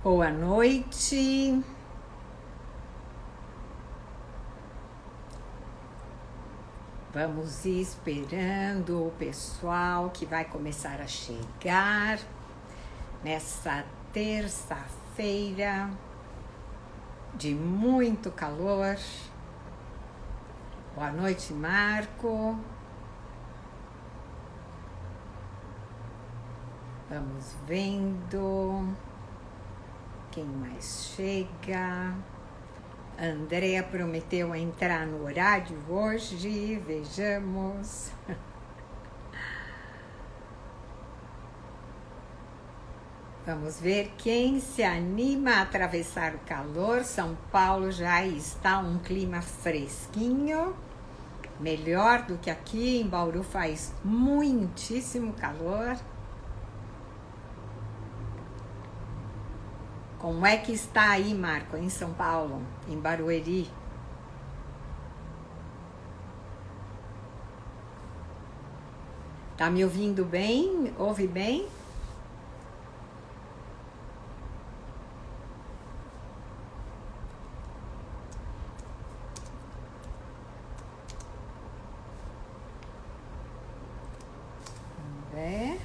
Boa noite. Vamos esperando o pessoal que vai começar a chegar nessa terça-feira de muito calor. Boa noite, Marco. Vamos vendo quem mais chega. A Andrea prometeu entrar no horário hoje, vejamos. Vamos ver quem se anima a atravessar o calor. São Paulo já está um clima fresquinho, melhor do que aqui. Em Bauru faz muitíssimo calor. Como é que está aí, Marco, em São Paulo, em Barueri? Tá me ouvindo bem? Ouve bem? Vamos ver.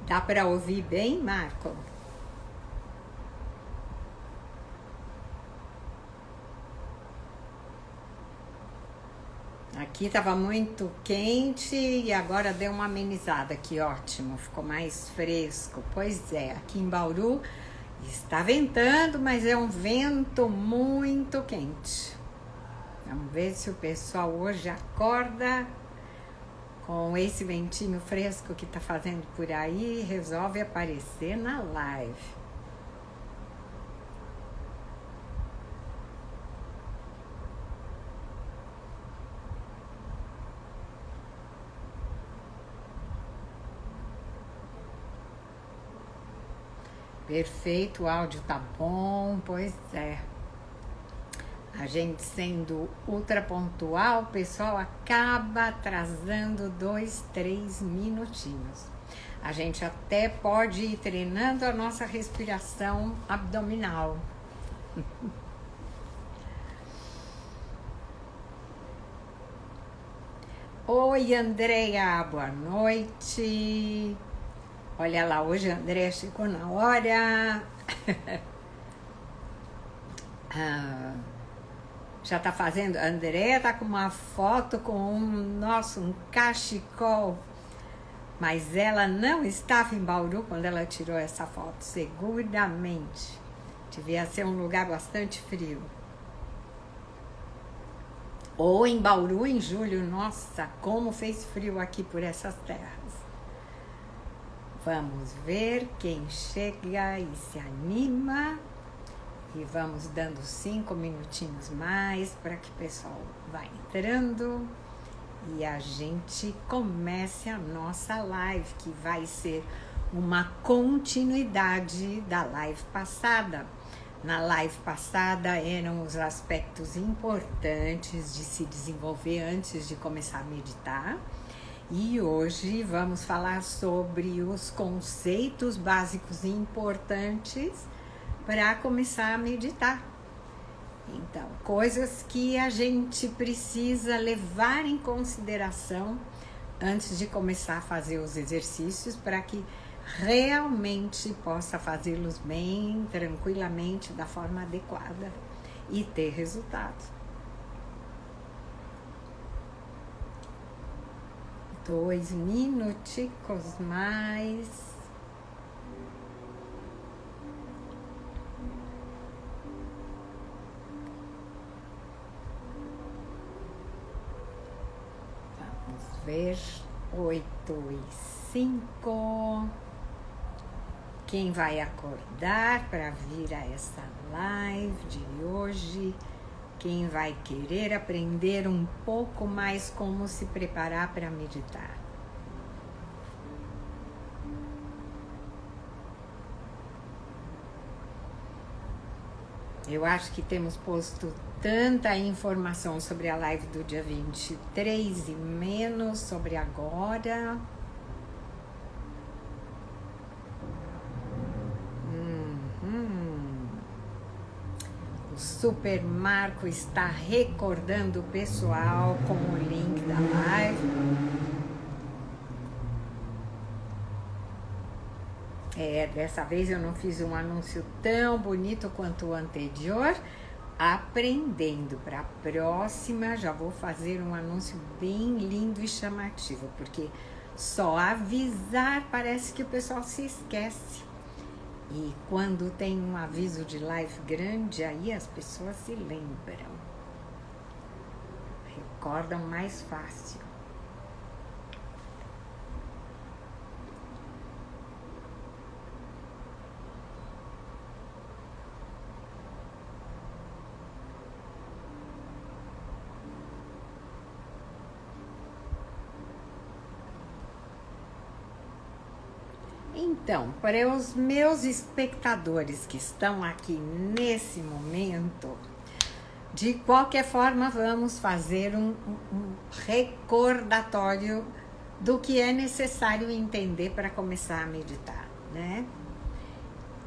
Dá para ouvir bem, Marco? Aqui estava muito quente e agora deu uma amenizada aqui, ótimo, ficou mais fresco. Pois é, aqui em Bauru está ventando, mas é um vento muito quente. Vamos ver se o pessoal hoje acorda com esse ventinho fresco que tá fazendo por aí, resolve aparecer na live. Perfeito, o áudio tá bom, pois é. A gente sendo ultra pontual, o pessoal acaba atrasando 2, 3 minutinhos. A gente até pode ir treinando a nossa respiração abdominal. Oi, Andrea, boa noite. Olha lá, hoje a Andrea chegou na hora. Já tá fazendo, a Andrea tá com uma foto com um cachecol, mas ela não estava em Bauru quando ela tirou essa foto, seguramente, devia ser um lugar bastante frio, ou em Bauru em julho. Nossa, como fez frio aqui por essas terras. Vamos ver quem chega e se anima. E vamos dando 5 minutinhos mais para que o pessoal vá entrando e a gente comece a nossa live, que vai ser uma continuidade da live passada. Na live passada eram os aspectos importantes de se desenvolver antes de começar a meditar. E hoje vamos falar sobre os conceitos básicos e importantes para começar a meditar. Então, coisas que a gente precisa levar em consideração antes de começar a fazer os exercícios, para que realmente possa fazê-los bem, tranquilamente, da forma adequada e ter resultado. 2 minuticos mais. Ver 8:05. Quem vai acordar para vir a essa live de hoje? Quem vai querer aprender um pouco mais como se preparar para meditar? Eu acho que temos posto tanta informação sobre a live do dia 23 e menos sobre agora. O Super Marco está recordando o pessoal com o link da live. Dessa vez eu não fiz um anúncio tão bonito quanto o anterior. Aprendendo, para a próxima já vou fazer um anúncio bem lindo e chamativo, porque só avisar parece que o pessoal se esquece. E quando tem um aviso de live grande, aí as pessoas se lembram. Recordam mais fácil. Então, para os meus espectadores que estão aqui nesse momento, de qualquer forma, vamos fazer um recordatório do que é necessário entender para começar a meditar, né?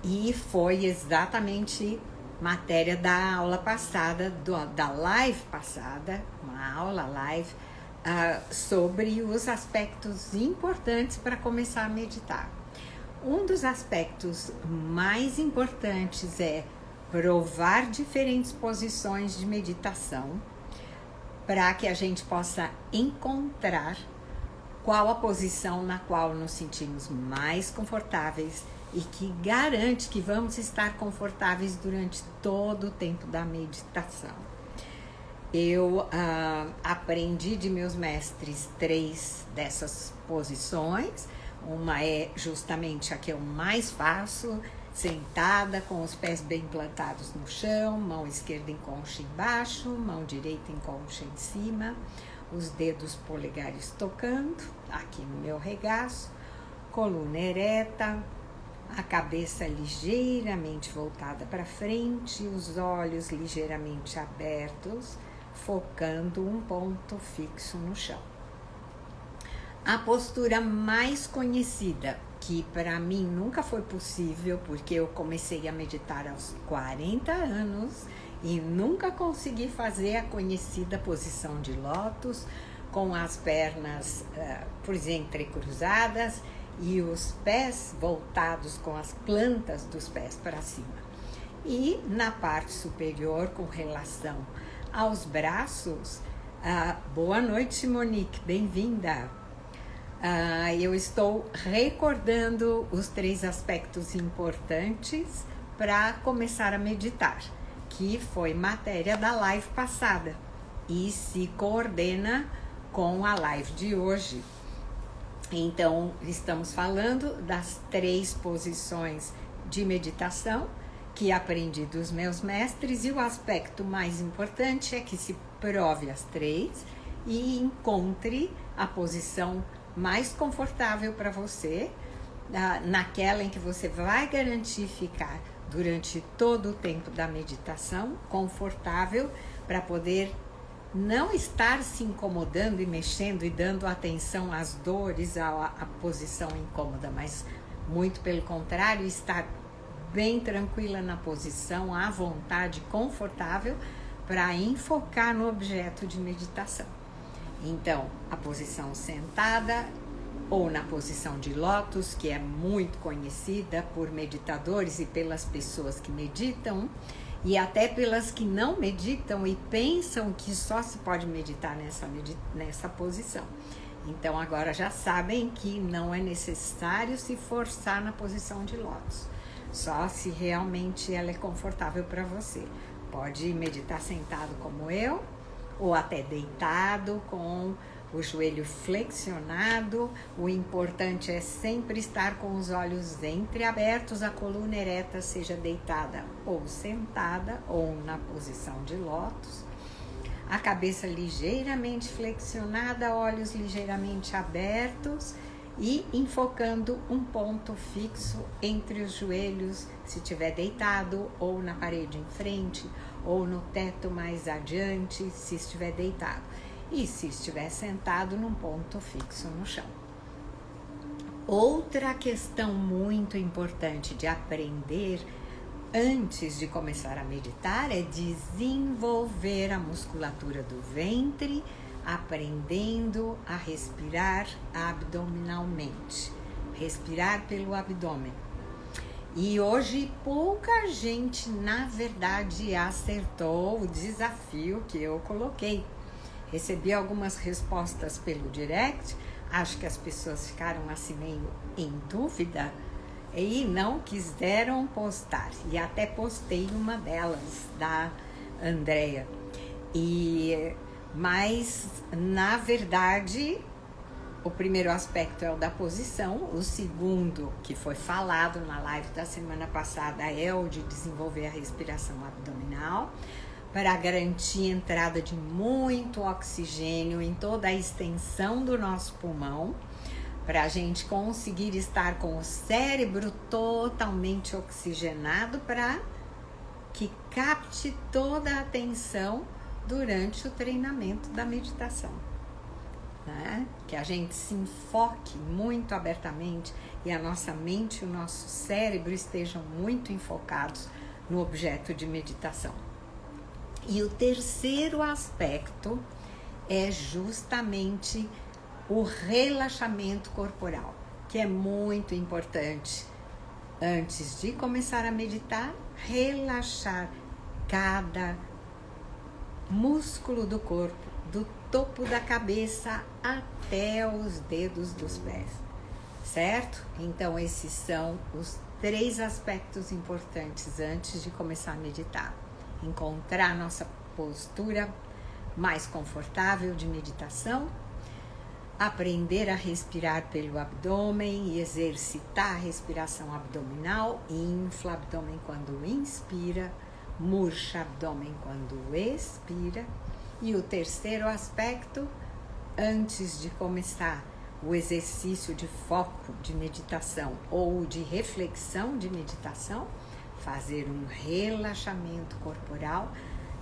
E foi exatamente matéria da aula passada, da live passada, uma aula live, sobre os aspectos importantes para começar a meditar. Um dos aspectos mais importantes é provar diferentes posições de meditação para que a gente possa encontrar qual a posição na qual nos sentimos mais confortáveis e que garante que vamos estar confortáveis durante todo o tempo da meditação. Eu aprendi de meus mestres 3 dessas posições. Uma é justamente a que eu mais faço, sentada com os pés bem plantados no chão, mão esquerda em concha embaixo, mão direita em concha em cima, os dedos polegares tocando aqui no meu regaço, coluna ereta, a cabeça ligeiramente voltada para frente, os olhos ligeiramente abertos, focando um ponto fixo no chão. A postura mais conhecida, que para mim nunca foi possível, porque eu comecei a meditar aos 40 anos e nunca consegui fazer a conhecida posição de lótus, com as pernas por entrecruzadas e os pés voltados com as plantas dos pés para cima. E na parte superior, com relação aos braços, boa noite, Monique, bem-vinda! Eu estou recordando os 3 aspectos importantes para começar a meditar, que foi matéria da live passada e se coordena com a live de hoje. Então, estamos falando das 3 posições de meditação que aprendi dos meus mestres, e o aspecto mais importante é que se prove as 3 e encontre a posição mais confortável para você, naquela em que você vai garantir ficar durante todo o tempo da meditação confortável, para poder não estar se incomodando e mexendo e dando atenção às dores, à posição incômoda, mas muito pelo contrário, estar bem tranquila na posição, à vontade, confortável, para enfocar no objeto de meditação. Então, a posição sentada ou na posição de lótus, que é muito conhecida por meditadores e pelas pessoas que meditam, e até pelas que não meditam e pensam que só se pode meditar nessa posição. Então, agora já sabem que não é necessário se forçar na posição de lótus, só se realmente ela é confortável para você. Pode meditar sentado como eu, ou até deitado com o joelho flexionado. O importante é sempre estar com os olhos entreabertos, a coluna ereta, seja deitada ou sentada ou na posição de lótus. A cabeça ligeiramente flexionada, olhos ligeiramente abertos e enfocando um ponto fixo entre os joelhos, se estiver deitado, ou na parede em frente, ou no teto mais adiante, se estiver deitado. E se estiver sentado, num ponto fixo no chão. Outra questão muito importante de aprender antes de começar a meditar é desenvolver a musculatura do ventre, aprendendo a respirar abdominalmente, respirar pelo abdômen. E hoje pouca gente, na verdade, acertou o desafio que eu coloquei. Recebi algumas respostas pelo direct, acho que as pessoas ficaram assim meio em dúvida e não quiseram postar. E até postei uma delas, da Andrea. Mas, na verdade, o primeiro aspecto é o da posição, o segundo, que foi falado na live da semana passada, é o de desenvolver a respiração abdominal, para garantir a entrada de muito oxigênio em toda a extensão do nosso pulmão, para a gente conseguir estar com o cérebro totalmente oxigenado, para que capte toda a atenção durante o treinamento da meditação. Né? Que a gente se enfoque muito abertamente e a nossa mente e o nosso cérebro estejam muito enfocados no objeto de meditação. E o terceiro aspecto é justamente o relaxamento corporal, que é muito importante. Antes de começar a meditar, relaxar cada músculo do corpo, do topo da cabeça até os dedos dos pés, certo? Então, esses são os 3 aspectos importantes antes de começar a meditar. Encontrar nossa postura mais confortável de meditação, aprender a respirar pelo abdômen e exercitar a respiração abdominal, infla abdômen quando inspira, murcha abdômen quando expira. E o terceiro aspecto, antes de começar o exercício de foco de meditação ou de reflexão de meditação, fazer um relaxamento corporal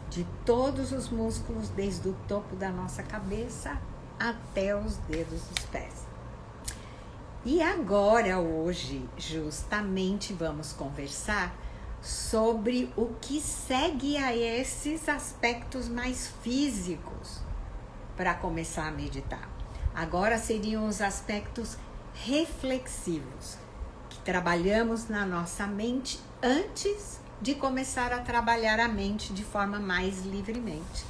de todos os músculos, desde o topo da nossa cabeça até os dedos dos pés. E agora, hoje, justamente vamos conversar sobre o que segue a esses aspectos mais físicos para começar a meditar. Agora seriam os aspectos reflexivos, que trabalhamos na nossa mente antes de começar a trabalhar a mente de forma mais livremente.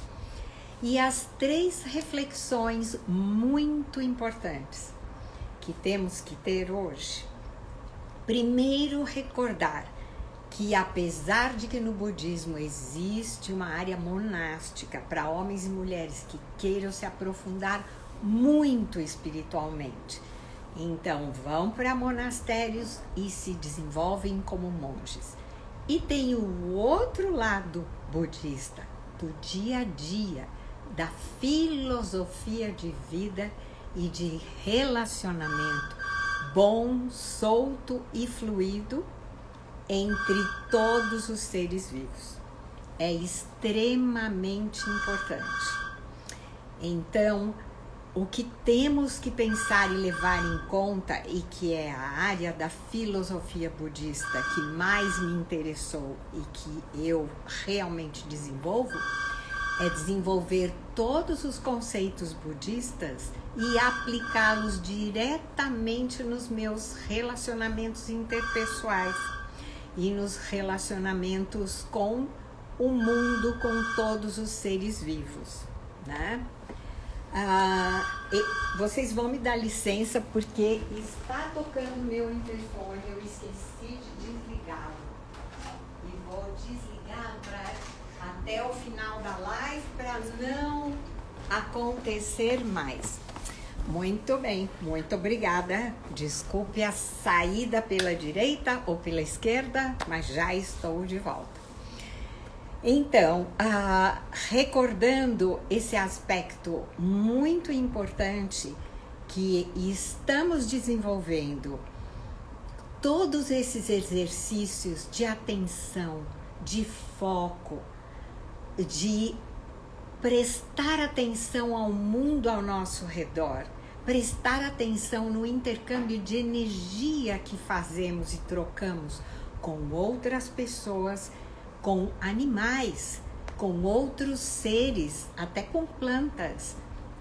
E as 3 reflexões muito importantes que temos que ter hoje. Primeiro, recordar que apesar de que no budismo existe uma área monástica para homens e mulheres que queiram se aprofundar muito espiritualmente, então vão para monastérios e se desenvolvem como monges. E tem o outro lado budista, do dia a dia, da filosofia de vida e de relacionamento bom, solto e fluido entre todos os seres vivos. É extremamente importante. Então, o que temos que pensar e levar em conta, e que é a área da filosofia budista que mais me interessou e que eu realmente desenvolvo, é desenvolver todos os conceitos budistas e aplicá-los diretamente nos meus relacionamentos interpessoais e nos relacionamentos com o mundo, com todos os seres vivos, né? Vocês vão me dar licença porque está tocando meu interfone, eu esqueci de desligá-lo. E vou desligá-lo até o final da live para não acontecer mais. Muito bem, muito obrigada. Desculpe a saída pela direita ou pela esquerda, mas já estou de volta. Então, recordando esse aspecto muito importante que estamos desenvolvendo, todos esses exercícios de atenção, de foco, de prestar atenção ao mundo ao nosso redor, prestar atenção no intercâmbio de energia que fazemos e trocamos com outras pessoas, com animais, com outros seres, até com plantas,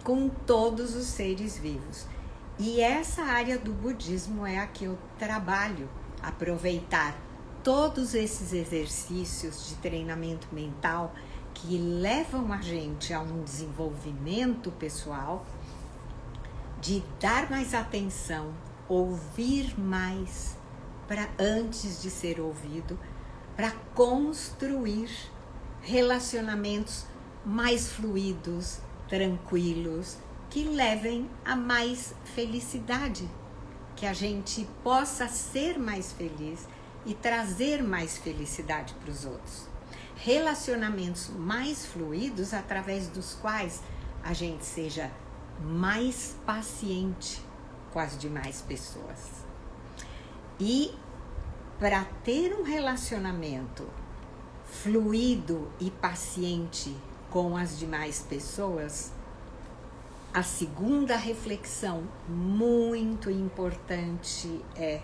com todos os seres vivos. E essa área do budismo é a que eu trabalho, aproveitar todos esses exercícios de treinamento mental que levam a gente a um desenvolvimento pessoal, de dar mais atenção, ouvir mais para antes de ser ouvido, para construir relacionamentos mais fluidos, tranquilos, que levem a mais felicidade, que a gente possa ser mais feliz e trazer mais felicidade para os outros. Relacionamentos mais fluidos através dos quais a gente seja mais paciente com as demais pessoas. E para ter um relacionamento fluido e paciente com as demais pessoas, a segunda reflexão muito importante é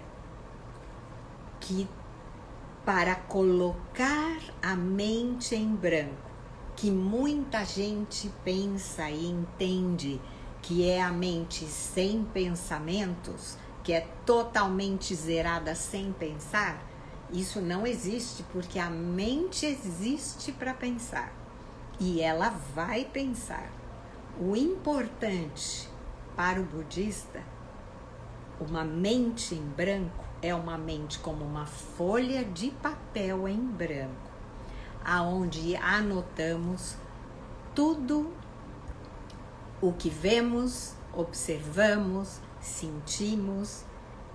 que para colocar a mente em branco, que muita gente pensa e entende que é a mente sem pensamentos, que é totalmente zerada sem pensar, isso não existe, porque a mente existe para pensar e ela vai pensar. O importante para o budista, uma mente em branco, é uma mente como uma folha de papel em branco, aonde anotamos tudo o que vemos, observamos, sentimos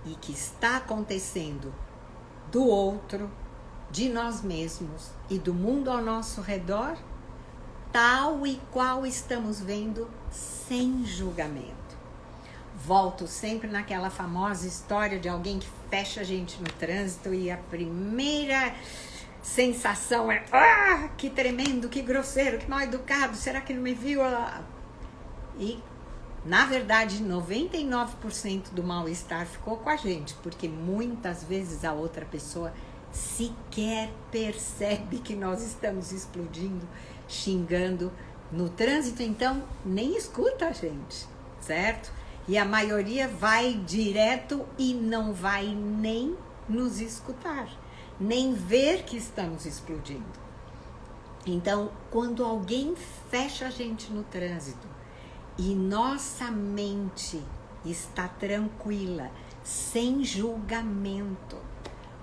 e que está acontecendo do outro, de nós mesmos e do mundo ao nosso redor, tal e qual estamos vendo, sem julgamento. Volto sempre naquela famosa história de alguém que fecha a gente no trânsito e a primeira sensação é: ah, que tremendo, que grosseiro, que mal educado, será que não me viu? E, na verdade, 99% do mal-estar ficou com a gente, porque muitas vezes a outra pessoa sequer percebe que nós estamos explodindo, xingando no trânsito, então nem escuta a gente, certo? E a maioria vai direto e não vai nem nos escutar, nem ver que estamos explodindo. Então, quando alguém fecha a gente no trânsito e nossa mente está tranquila, sem julgamento,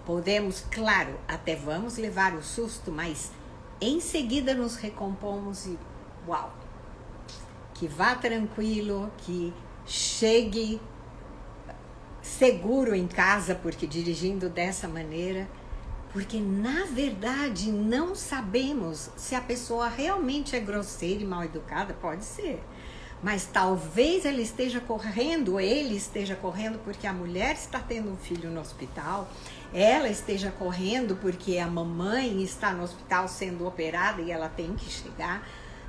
podemos, claro, até vamos levar o susto, mas em seguida nos recompomos e uau, que vá tranquilo, que chegue seguro em casa, porque dirigindo dessa maneira, porque na verdade não sabemos se a pessoa realmente é grosseira e mal educada, pode ser, mas talvez ela esteja correndo, ele esteja correndo porque a mulher está tendo um filho no hospital, ela esteja correndo porque a mamãe está no hospital sendo operada e ela tem que chegar.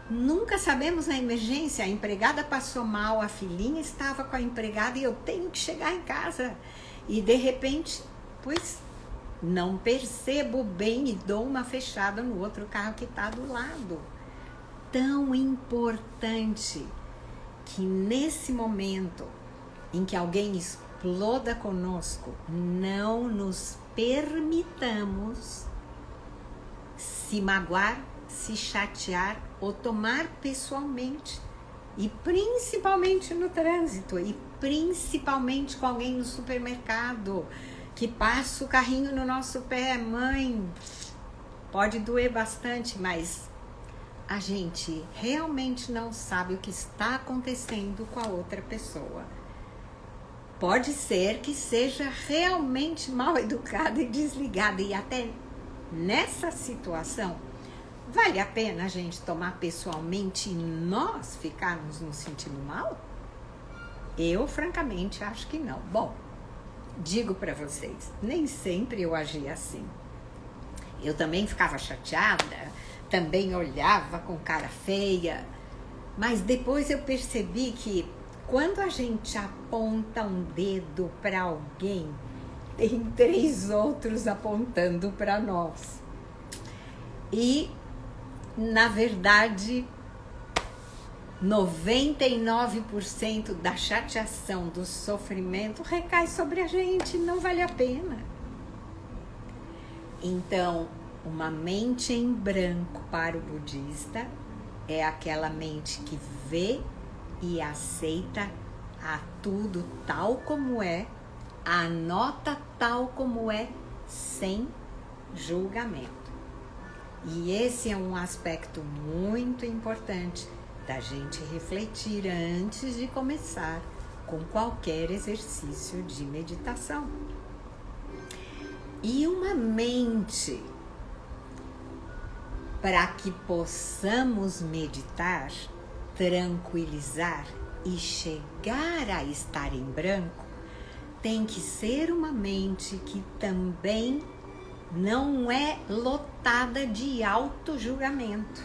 Nunca sabemos na emergência, a empregada passou mal, a filhinha estava com a empregada e eu tenho que chegar em casa. E de repente, pois não percebo bem e dou uma fechada no outro carro que está do lado. Tão importante que nesse momento em que alguém exploda conosco, não nos permitamos se magoar, se chatear ou tomar pessoalmente, e principalmente no trânsito, e principalmente com alguém no supermercado que passa o carrinho no nosso pé. Mãe, pode doer bastante, mas a gente realmente não sabe o que está acontecendo com a outra pessoa. Pode ser que seja realmente mal educada e desligada, e até nessa situação vale a pena a gente tomar pessoalmente e nós ficarmos nos sentindo mal? Eu, francamente, acho que não. Bom, digo para vocês, nem sempre eu agia assim. Eu também ficava chateada, também olhava com cara feia, mas depois eu percebi que quando a gente aponta um dedo para alguém, tem 3 outros apontando para nós. E, na verdade, 99% da chateação, do sofrimento recai sobre a gente, não vale a pena. Então, uma mente em branco para o budista é aquela mente que vê e aceita a tudo tal como é, anota tal como é, sem julgamento. E esse é um aspecto muito importante da gente refletir antes de começar com qualquer exercício de meditação. E uma mente, para que possamos meditar, tranquilizar e chegar a estar em branco, tem que ser uma mente que também não é lotada de auto-julgamento.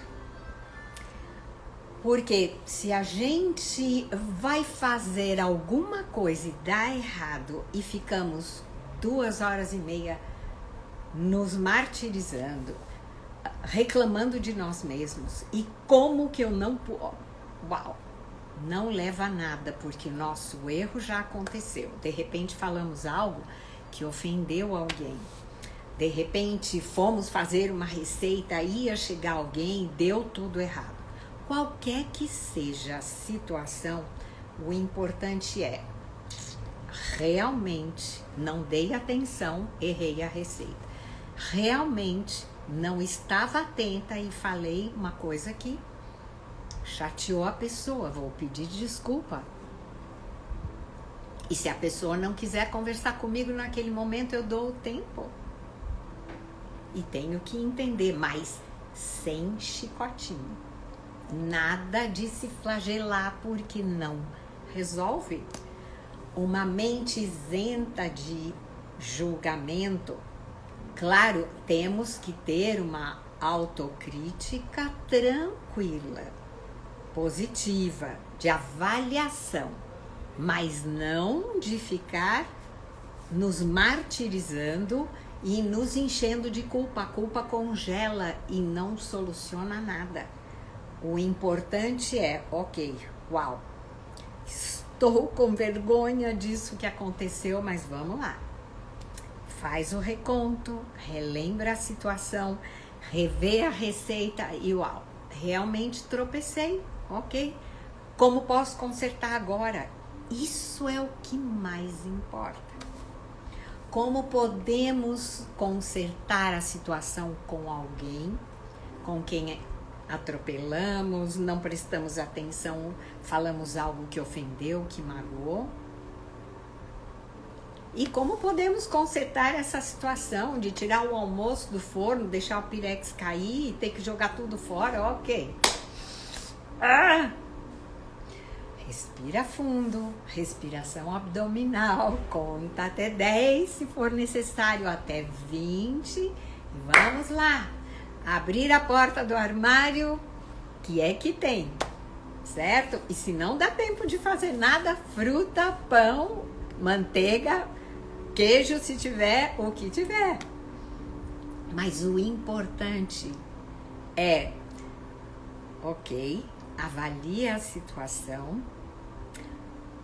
Porque se a gente vai fazer alguma coisa e dá errado e ficamos 2h30 nos martirizando, reclamando de nós mesmos, e como que eu não... Uau! Não leva a nada, porque nosso erro já aconteceu. De repente falamos algo que ofendeu alguém. De repente fomos fazer uma receita, ia chegar alguém, deu tudo errado. Qualquer que seja a situação, o importante é realmente não dei atenção, errei a receita. Realmente não estava atenta e falei uma coisa que chateou a pessoa, vou pedir desculpa. E se a pessoa não quiser conversar comigo naquele momento, eu dou o tempo. E tenho que entender, mas sem chicotinho. Nada de se flagelar porque não resolve. Uma mente isenta de julgamento. Claro, temos que ter uma autocrítica tranquila, positiva, de avaliação, mas não de ficar nos martirizando e nos enchendo de culpa. A culpa congela e não soluciona nada. O importante é, ok, uau, estou com vergonha disso que aconteceu, mas vamos lá. Faz o reconto, relembra a situação, revê a receita e uau, realmente tropecei, ok? Como posso consertar agora? Isso é o que mais importa. Como podemos consertar a situação com alguém, com quem atropelamos, não prestamos atenção, falamos algo que ofendeu, que magoou? E como podemos consertar essa situação de tirar o almoço do forno, deixar o pirex cair e ter que jogar tudo fora? Ok. Respira fundo, respiração abdominal, conta até 10 se for necessário, até 20 e vamos lá. Abrir a porta do armário, que é que tem, certo? E se não dá tempo de fazer nada, fruta, pão, manteiga, queijo se tiver, o que tiver. Mas o importante é, ok, avalie a situação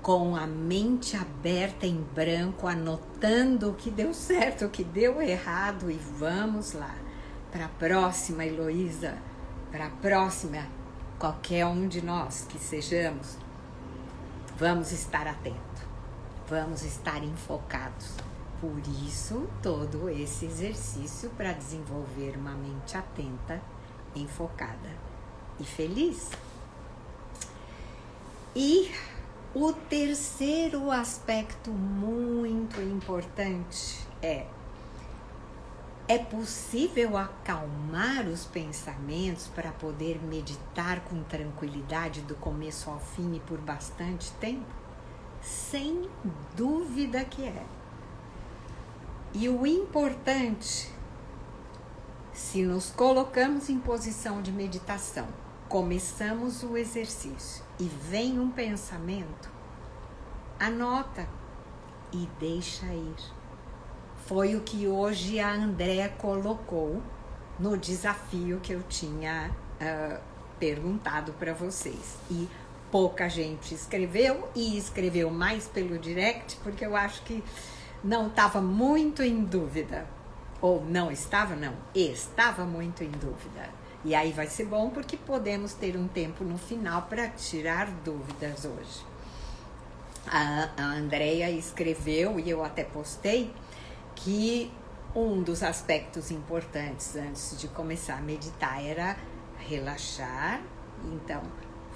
com a mente aberta em branco, anotando o que deu certo, o que deu errado e vamos lá. Para a próxima, Heloísa, para a próxima, qualquer um de nós que sejamos, vamos estar atentos, vamos estar enfocados. Por isso, todo esse exercício para desenvolver uma mente atenta, enfocada e feliz. E o terceiro aspecto muito importante é possível acalmar os pensamentos para poder meditar com tranquilidade do começo ao fim e por bastante tempo? Sem dúvida que é. E o importante, se nos colocamos em posição de meditação, começamos o exercício e vem um pensamento, anota e deixa ir. foi o que hoje a Andréa colocou no desafio que eu tinha perguntado para vocês. E pouca gente escreveu, e escreveu mais pelo direct, porque eu acho que não estava muito em dúvida. Ou não estava, não, estava muito em dúvida. E aí vai ser bom porque podemos ter um tempo no final para tirar dúvidas hoje. A Andréa escreveu, e eu até postei, que um dos aspectos importantes antes de começar a meditar era relaxar. Então,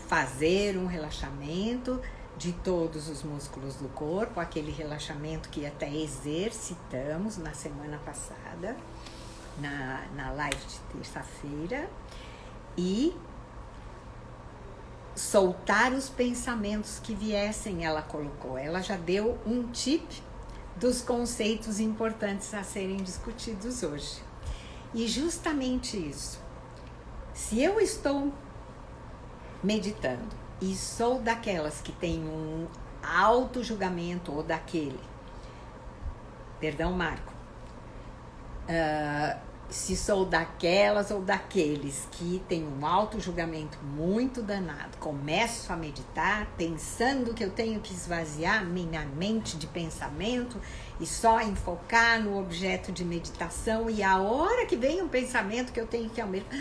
fazer um relaxamento de todos os músculos do corpo, aquele relaxamento que até exercitamos na semana passada, na live de terça-feira, e soltar os pensamentos que viessem, ela colocou. Ela já deu um tip dos conceitos importantes a serem discutidos hoje. E justamente isso. Se eu estou meditando e sou daquelas que tem um auto-julgamento, ou daquele... Perdão, Marco. Se sou daquelas ou daqueles que tem um auto-julgamento muito danado, começo a meditar pensando que eu tenho que esvaziar minha mente de pensamento e só enfocar no objeto de meditação, e a hora que vem um pensamento que eu tenho que aumentar,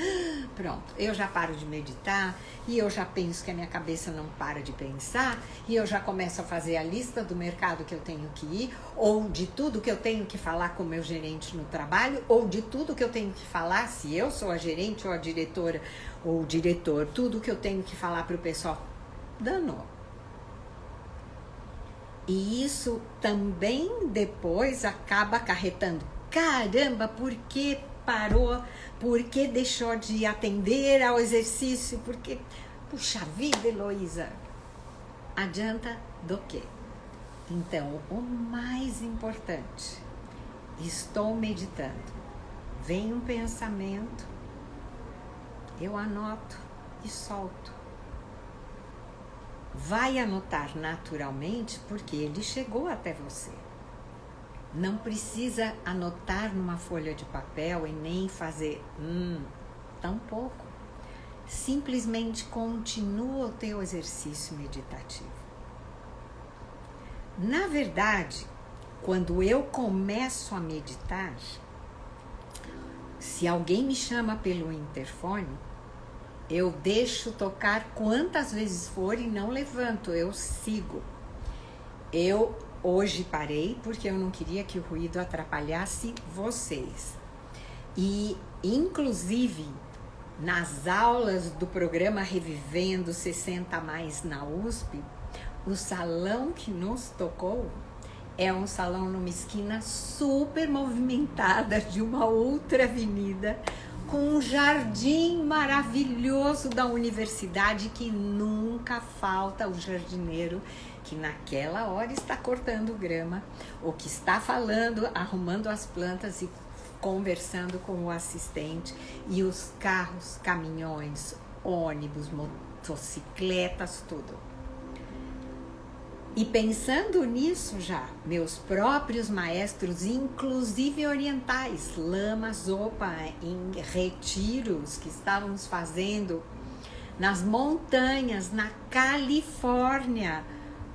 pronto, eu já paro de meditar, e eu já penso que a minha cabeça não para de pensar, e eu já começo a fazer a lista do mercado que eu tenho que ir, ou de tudo que eu tenho que falar com o meu gerente no trabalho, ou de tudo que eu tenho que falar, se eu sou a gerente ou a diretora ou o diretor, tudo que eu tenho que falar para o pessoal, danou. E isso também depois acaba acarretando, caramba, por que parou? Por que deixou de atender ao exercício? Porque, puxa vida, Heloísa, adianta do quê? Então, o mais importante, estou meditando, vem um pensamento, eu anoto e solto. Vai anotar naturalmente porque ele chegou até você. Não precisa anotar numa folha de papel e nem fazer tampouco. Simplesmente continua o teu exercício meditativo. Na verdade, quando eu começo a meditar, se alguém me chama pelo interfone, eu deixo tocar quantas vezes for e não levanto, eu sigo. Eu hoje parei porque eu não queria que o ruído atrapalhasse vocês. E, inclusive, nas aulas do programa Revivendo 60 Mais na USP, o salão que nos tocou é um salão numa esquina super movimentada de uma outra avenida, com um jardim maravilhoso da universidade, que nunca falta o jardineiro que naquela hora está cortando grama, ou que está falando, arrumando as plantas e conversando com o assistente, e os carros, caminhões, ônibus, motocicletas, tudo. E pensando nisso já, meus próprios maestros, inclusive orientais, Lama Zopa, em retiros que estávamos fazendo nas montanhas, na Califórnia,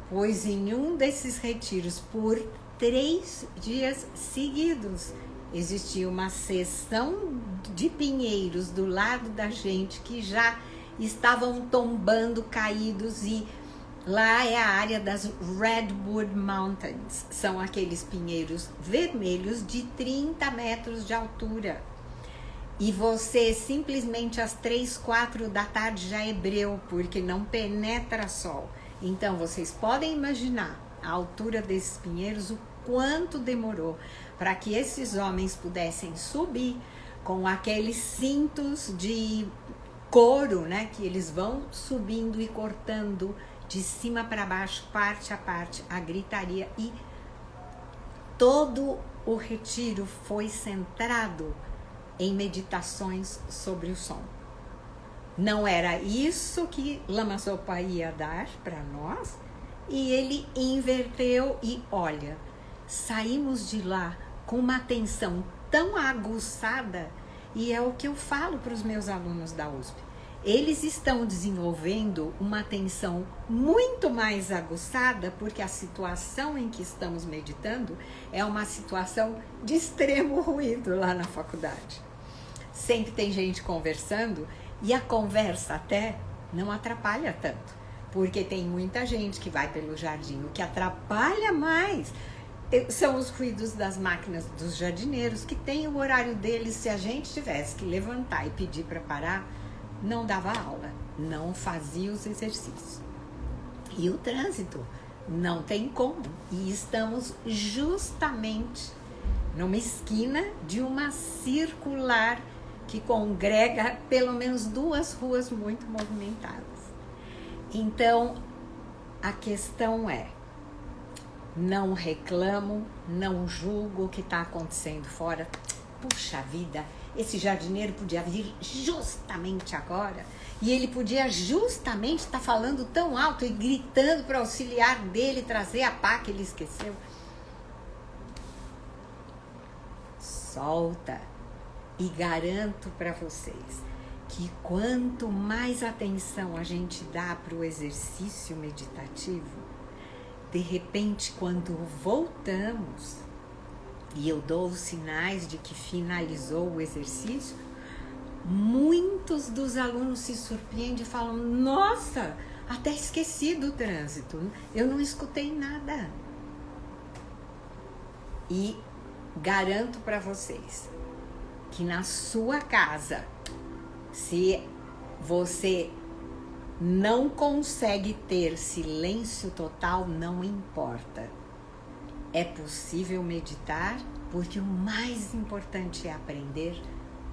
pois em um desses retiros, por 3 dias seguidos, existia uma seção de pinheiros do lado da gente que já estavam tombando, caídos, e lá é a área das Redwood Mountains. São aqueles pinheiros vermelhos de 30 metros de altura. E você simplesmente às 3, 4 da tarde já é breu, porque não penetra sol. Então vocês podem imaginar a altura desses pinheiros, o quanto demorou para que esses homens pudessem subir com aqueles cintos de couro, né, que eles vão subindo e cortando de cima para baixo, parte a parte, a gritaria. E todo o retiro foi centrado em meditações sobre o som. Não era isso que Lama Zopa ia dar para nós, e ele inverteu, e olha, saímos de lá com uma atenção tão aguçada, e é o que eu falo para os meus alunos da USP. Eles estão desenvolvendo uma atenção muito mais aguçada, porque a situação em que estamos meditando é uma situação de extremo ruído lá na faculdade. Sempre tem gente conversando, e a conversa até não atrapalha tanto, porque tem muita gente que vai pelo jardim. O que atrapalha mais são os ruídos das máquinas dos jardineiros, que tem o horário deles. Se a gente tivesse que levantar e pedir para parar, não dava aula, não fazia os exercícios. E o trânsito não tem como. E estamos justamente numa esquina de uma circular que congrega pelo menos 2 ruas muito movimentadas. Então, a questão é: não reclamo, não julgo o que está acontecendo fora. Puxa vida, esse jardineiro podia vir justamente agora, e ele podia justamente estar falando tão alto e gritando para o auxiliar dele trazer a pá que ele esqueceu. Solta, e garanto para vocês que quanto mais atenção a gente dá para o exercício meditativo, de repente, quando voltamos e eu dou os sinais de que finalizou o exercício, muitos dos alunos se surpreendem e falam: nossa, até esqueci do trânsito, eu não escutei nada. E garanto para vocês que na sua casa, se você não consegue ter silêncio total, não importa. É possível meditar, porque o mais importante é aprender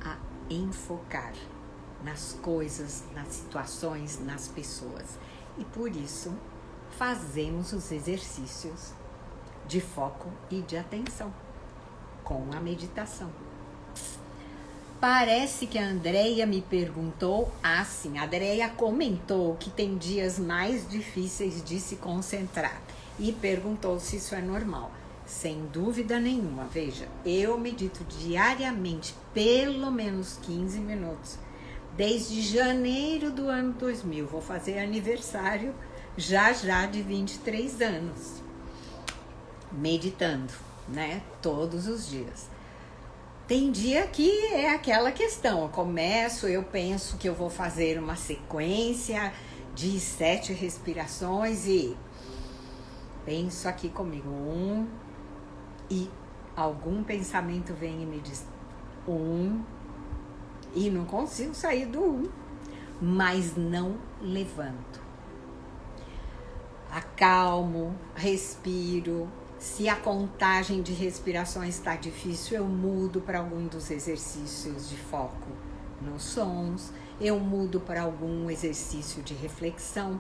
a enfocar nas coisas, nas situações, nas pessoas. E por isso fazemos os exercícios de foco e de atenção com a meditação. Parece que a Andreia me perguntou, sim, a Andreia comentou que tem dias mais difíceis de se concentrar e perguntou se isso é normal. Sem dúvida nenhuma, veja, eu medito diariamente pelo menos 15 minutos, desde janeiro do ano 2000, vou fazer aniversário já de 23 anos, meditando, né, todos os dias. Tem dia que é aquela questão, eu penso que eu vou fazer uma sequência de 7 respirações e penso aqui comigo, 1, e algum pensamento vem e me diz 1, e não consigo sair do 1, mas não levanto. Acalmo, respiro. Se a contagem de respirações está difícil, eu mudo para algum dos exercícios de foco nos sons, eu mudo para algum exercício de reflexão,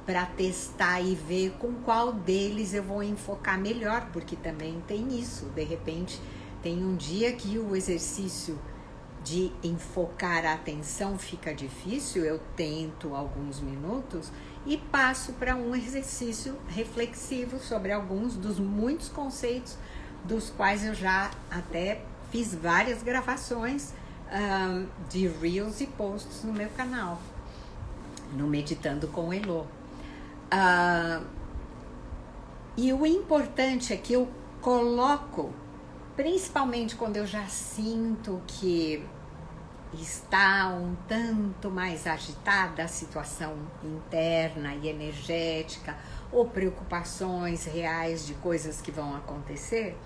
para testar e ver com qual deles eu vou enfocar melhor, porque também tem isso. De repente, tem um dia que o exercício de enfocar a atenção fica difícil, eu tento alguns minutos e passo para um exercício reflexivo sobre alguns dos muitos conceitos dos quais eu já até fiz várias gravações de Reels e posts no meu canal, no Meditando com Elo. E o importante é que eu coloco, principalmente quando eu já sinto que está um tanto mais agitada a situação interna e energética, ou preocupações reais de coisas que vão acontecer,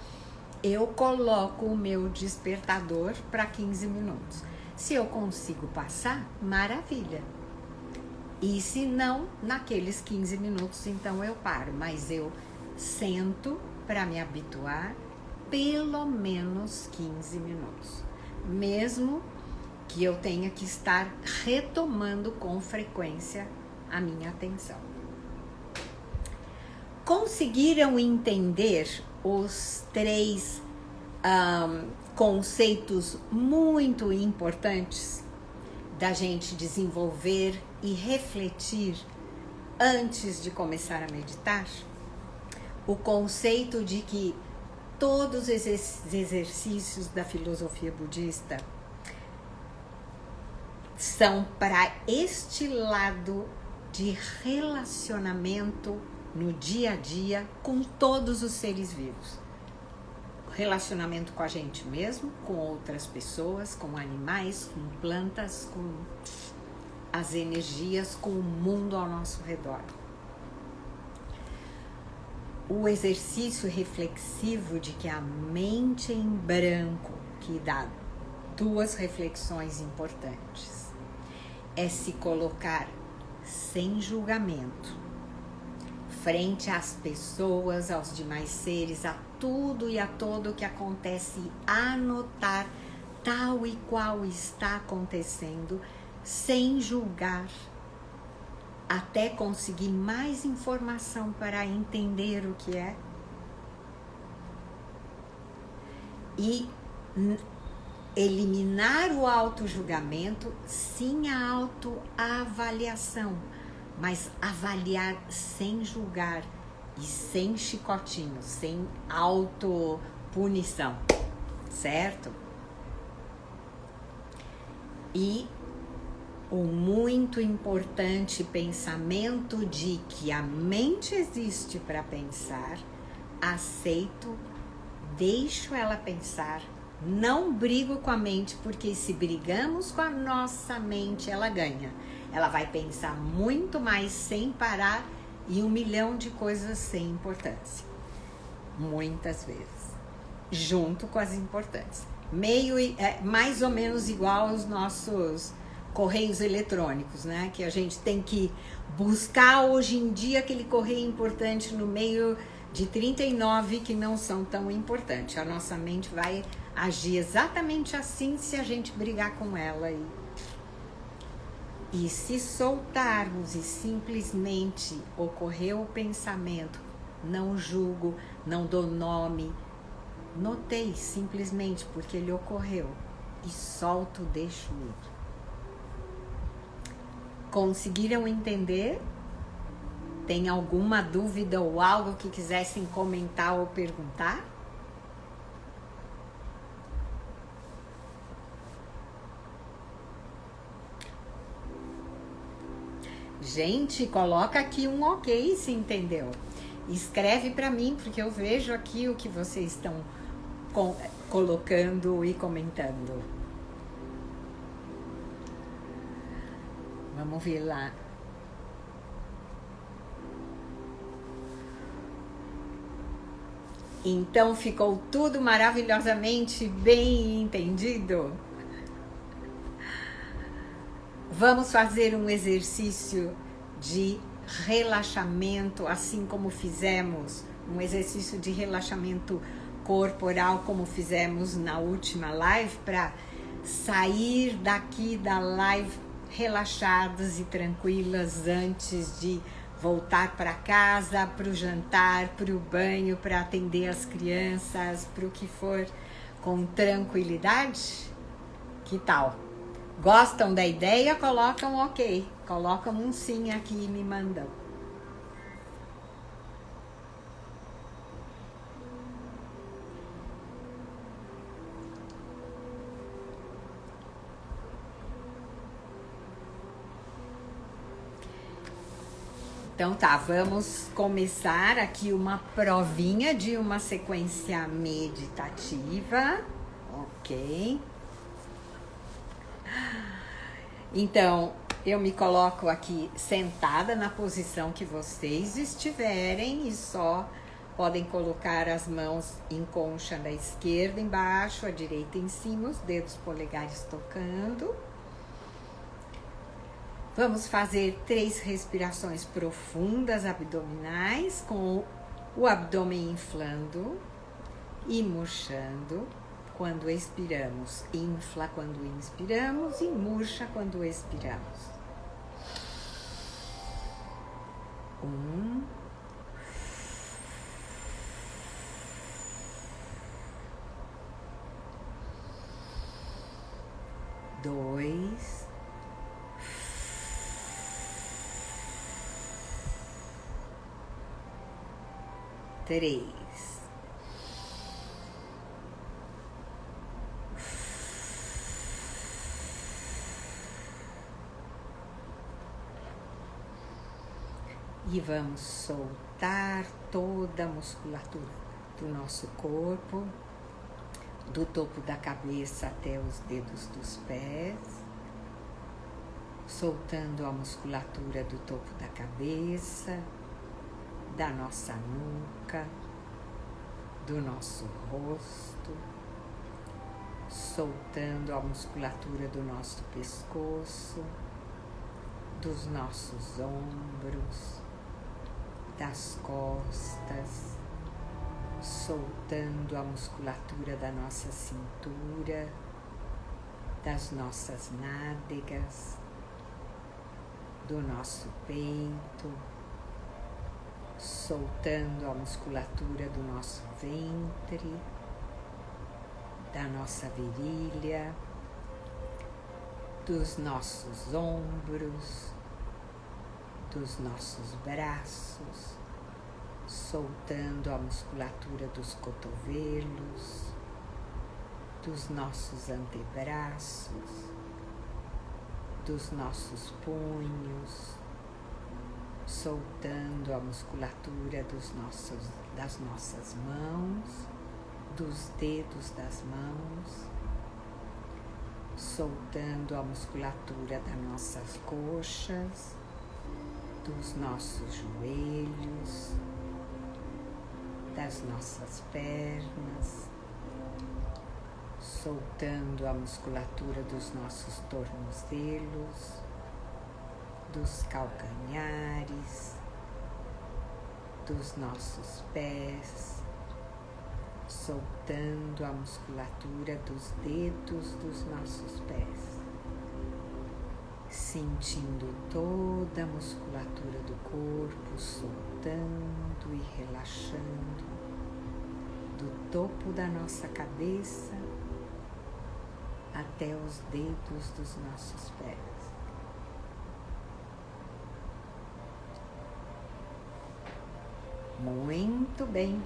eu coloco o meu despertador para 15 minutos. Se eu consigo passar, maravilha. E se não, naqueles 15 minutos, então eu paro. Mas eu sento para me habituar pelo menos 15 minutos. Mesmo que eu tenha que estar retomando com frequência a minha atenção. Conseguiram entender os 3 conceitos muito importantes da gente desenvolver e refletir antes de começar a meditar? O conceito de que todos esses exercícios da filosofia budista são para este lado de relacionamento no dia a dia com todos os seres vivos. Relacionamento com a gente mesmo, com outras pessoas, com animais, com plantas, com as energias, com o mundo ao nosso redor. O exercício reflexivo de que a mente em branco, que dá duas reflexões importantes, é se colocar sem julgamento, frente às pessoas, aos demais seres, a tudo e a todo que acontece, anotar tal e qual está acontecendo, sem julgar, até conseguir mais informação para entender o que é. E eliminar o auto-julgamento, sim a autoavaliação, mas avaliar sem julgar e sem chicotinho, sem autopunição, certo? E o muito importante pensamento de que a mente existe para pensar, aceito, deixo ela pensar, não brigo com a mente, porque se brigamos com a nossa mente, ela ganha. Ela vai pensar muito mais sem parar e 1 milhão de coisas sem importância. Muitas vezes. Junto com as importantes. Mais ou menos igual aos nossos correios eletrônicos, né? Que a gente tem que buscar hoje em dia aquele correio importante no meio de 39 que não são tão importantes. A nossa mente vai agir exatamente assim se a gente brigar com ela. E se soltarmos e simplesmente ocorreu o pensamento, não julgo, não dou nome, notei simplesmente porque ele ocorreu e solto, deixo ir. Conseguiram entender? Tem alguma dúvida ou algo que quisessem comentar ou perguntar? Gente, coloca aqui um ok se entendeu. Escreve para mim, porque eu vejo aqui o que vocês estão colocando e comentando. Vamos ver lá. Então ficou tudo maravilhosamente bem entendido? Vamos fazer um exercício de relaxamento, assim como fizemos um exercício de relaxamento corporal, como fizemos na última live, para sair daqui da live relaxadas e tranquilas antes de voltar para casa, para o jantar, para o banho, para atender as crianças, para o que for, com tranquilidade? Que tal? Gostam da ideia? Colocam ok. Colocam um sim aqui e me mandam. Então tá, vamos começar aqui uma provinha de uma sequência meditativa. Ok. Então, eu me coloco aqui sentada na posição que vocês estiverem e só podem colocar as mãos em concha da esquerda embaixo, a direita em cima, os dedos polegares tocando. Vamos fazer 3 respirações profundas abdominais, com o abdômen inflando e murchando. Quando expiramos, infla quando inspiramos e murcha quando expiramos. 1, 2, 3. E vamos soltar toda a musculatura do nosso corpo, do topo da cabeça até os dedos dos pés, soltando a musculatura do topo da cabeça, da nossa nuca, do nosso rosto, soltando a musculatura do nosso pescoço, dos nossos ombros, das costas, soltando a musculatura da nossa cintura, das nossas nádegas, do nosso peito, soltando a musculatura do nosso ventre, da nossa virilha, dos nossos ombros, dos nossos braços, soltando a musculatura dos cotovelos, dos nossos antebraços, dos nossos punhos, soltando a musculatura das nossas mãos, dos dedos das mãos, soltando a musculatura das nossas coxas, dos nossos joelhos, das nossas pernas, soltando a musculatura dos nossos tornozelos, dos calcanhares, dos nossos pés, soltando a musculatura dos dedos dos nossos pés, sentindo toda a musculatura do corpo soltando e relaxando, do topo da nossa cabeça até os dedos dos nossos pés. Muito bem.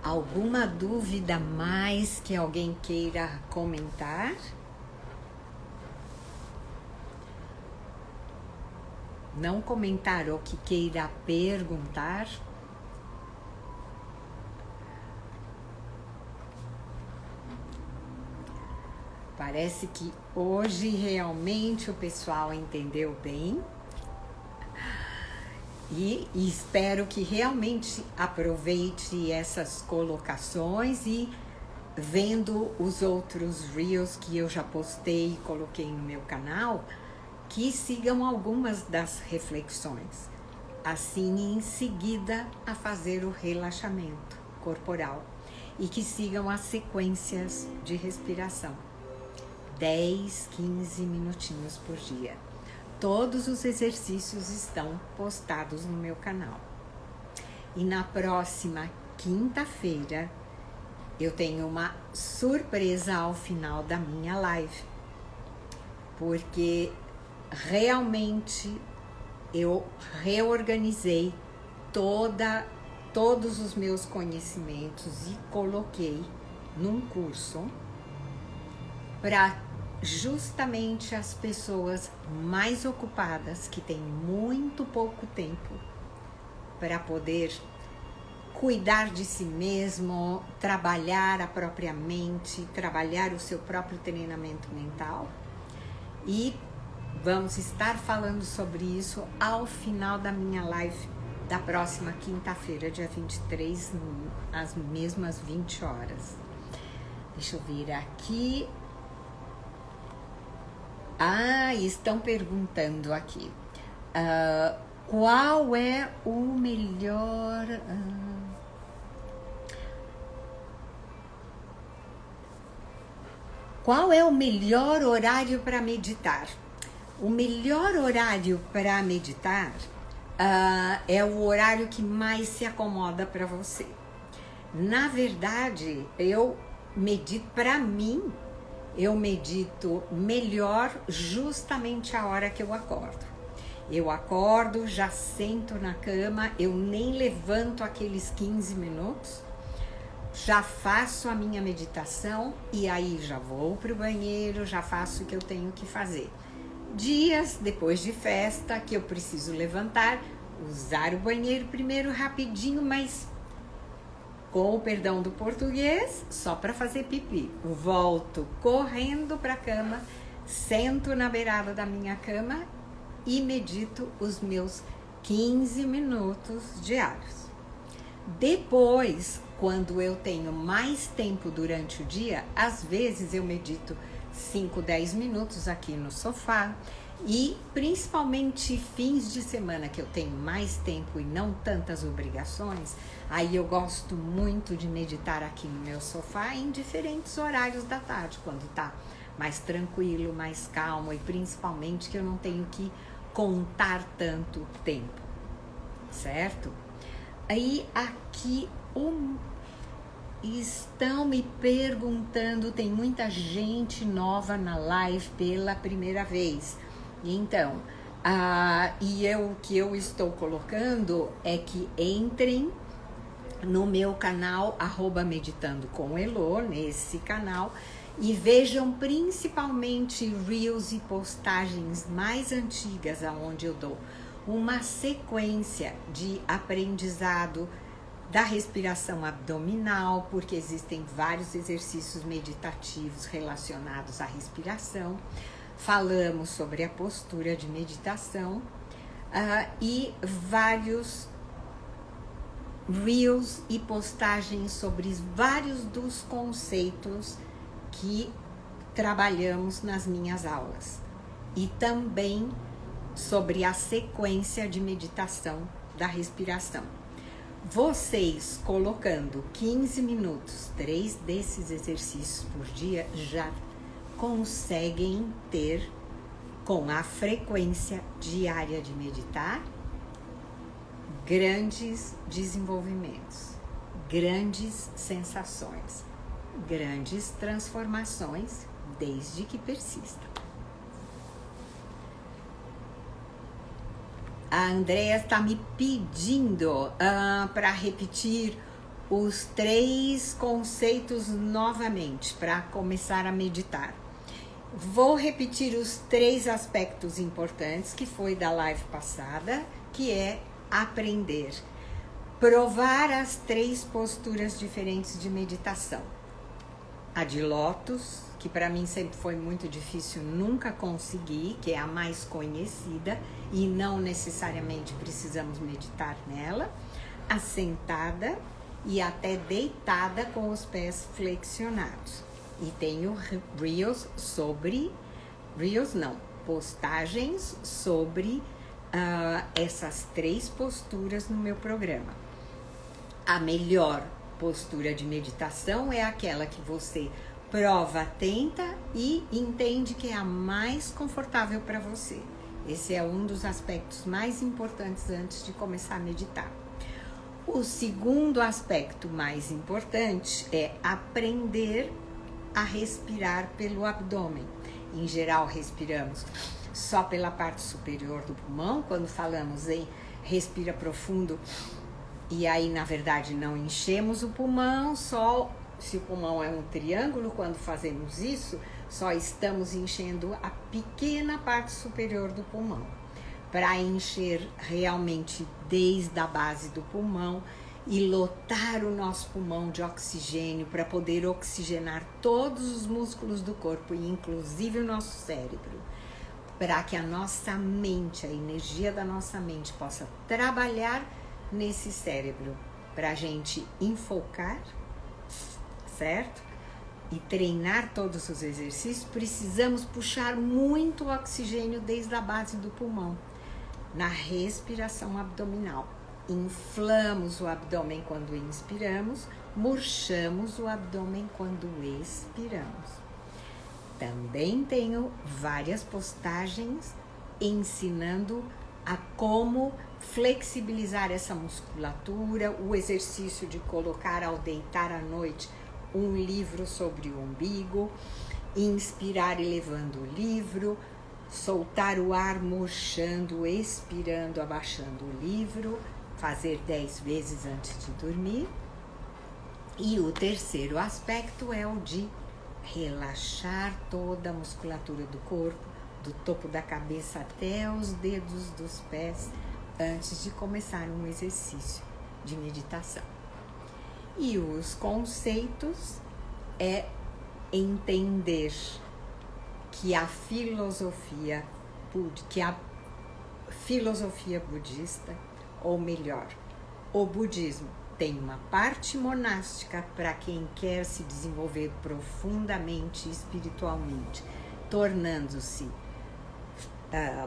Alguma dúvida mais que alguém queira comentar? Não comentar ou que queira perguntar? Parece que hoje realmente o pessoal entendeu bem. E espero que realmente aproveite essas colocações e vendo os outros Reels que eu já postei e coloquei no meu canal, que sigam algumas das reflexões, assim em seguida a fazer o relaxamento corporal e que sigam as sequências de respiração, 10, 15 minutinhos por dia. Todos os exercícios estão postados no meu canal. E na próxima quinta-feira, eu tenho uma surpresa ao final da minha live. Porque realmente eu reorganizei todos os meus conhecimentos e coloquei num curso para justamente as pessoas mais ocupadas, que têm muito pouco tempo para poder cuidar de si mesmo, trabalhar a própria mente, trabalhar o seu próprio treinamento mental. E vamos estar falando sobre isso ao final da minha live da próxima quinta-feira, dia 23, às mesmas 20 horas. Deixa eu ver aqui. Estão perguntando aqui. Qual é o melhor... Qual é o melhor horário para meditar? O melhor horário para meditar é o horário que mais se acomoda para você. Na verdade, eu medito, para mim, eu medito melhor justamente a hora que eu acordo. Eu acordo, já sento na cama, eu nem levanto aqueles 15 minutos, já faço a minha meditação e aí já vou para o banheiro, já faço o que eu tenho que fazer. Dias depois de festa que eu preciso levantar, usar o banheiro primeiro rapidinho, mas com o perdão do português, só para fazer pipi. Volto correndo para a cama, sento na beirada da minha cama e medito os meus 15 minutos diários. Depois, quando eu tenho mais tempo durante o dia, às vezes eu medito 5, 10 minutos aqui no sofá, e principalmente fins de semana que eu tenho mais tempo e não tantas obrigações, aí eu gosto muito de meditar aqui no meu sofá em diferentes horários da tarde, quando tá mais tranquilo, mais calmo, e principalmente que eu não tenho que contar tanto tempo, certo? Aí aqui estão me perguntando, tem muita gente nova na live pela primeira vez. Então, o que eu estou colocando é que entrem no meu canal @meditando_com_Elo, nesse canal, e vejam principalmente reels e postagens mais antigas, onde eu dou uma sequência de aprendizado da respiração abdominal, porque existem vários exercícios meditativos relacionados à respiração. Falamos sobre a postura de meditação e vários reels e postagens sobre vários dos conceitos que trabalhamos nas minhas aulas, e também sobre a sequência de meditação da respiração. Vocês colocando 15 minutos, 3 desses exercícios por dia, já conseguem ter, com a frequência diária de meditar, grandes desenvolvimentos, grandes sensações, grandes transformações, desde que persista. A Andrea está me pedindo para repetir os 3 conceitos novamente, para começar a meditar. Vou repetir os 3 aspectos importantes que foi da live passada, que é aprender, provar as 3 posturas diferentes de meditação. A de lótus, que para mim sempre foi muito difícil, nunca consegui, que é a mais conhecida e não necessariamente precisamos meditar nela. A sentada e até deitada com os pés flexionados. E tenho postagens sobre essas 3 posturas no meu programa. A melhor postura de meditação é aquela que você prova, tenta e entende que é a mais confortável para você. Esse é um dos aspectos mais importantes antes de começar a meditar. O segundo aspecto mais importante é aprender a respirar pelo abdômen. Em geral, respiramos só pela parte superior do pulmão, quando falamos em respira profundo, e aí, na verdade, não enchemos o pulmão, só se o pulmão é um triângulo, quando fazemos isso, só estamos enchendo a pequena parte superior do pulmão. Para encher realmente desde a base do pulmão e lotar o nosso pulmão de oxigênio, para poder oxigenar todos os músculos do corpo, inclusive o nosso cérebro, para que a nossa mente, a energia da nossa mente possa trabalhar nesse cérebro, para a gente enfocar, certo? E treinar todos os exercícios, precisamos puxar muito oxigênio desde a base do pulmão, na respiração abdominal. Inflamos o abdômen quando inspiramos, murchamos o abdômen quando expiramos. Também tenho várias postagens ensinando a como flexibilizar essa musculatura, o exercício de colocar ao deitar à noite um livro sobre o umbigo, inspirar elevando o livro, soltar o ar murchando, expirando, abaixando o livro, fazer 10 vezes antes de dormir. E o terceiro aspecto é o de relaxar toda a musculatura do corpo, do topo da cabeça até os dedos dos pés, antes de começar um exercício de meditação. E os conceitos é entender que a filosofia budista, ou melhor, o budismo, tem uma parte monástica para quem quer se desenvolver profundamente espiritualmente, tornando-se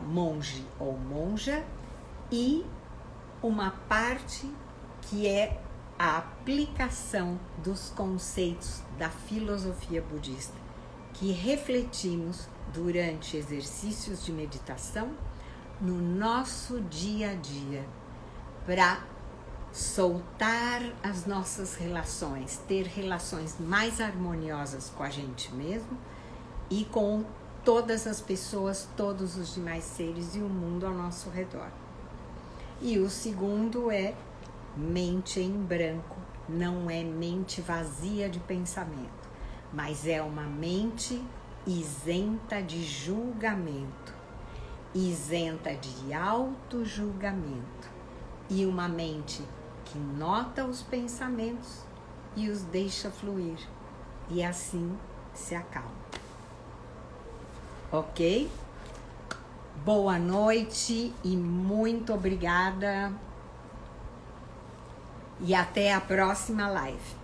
monge ou monja, e uma parte que é a aplicação dos conceitos da filosofia budista, que refletimos durante exercícios de meditação no nosso dia a dia, para soltar as nossas relações, ter relações mais harmoniosas com a gente mesmo e com todas as pessoas, todos os demais seres e o mundo ao nosso redor. E o segundo é mente em branco, não é mente vazia de pensamento, mas é uma mente isenta de julgamento, isenta de auto-julgamento, e uma mente que nota os pensamentos e os deixa fluir, e assim se acalma. Ok? Boa noite e muito obrigada. E até a próxima live.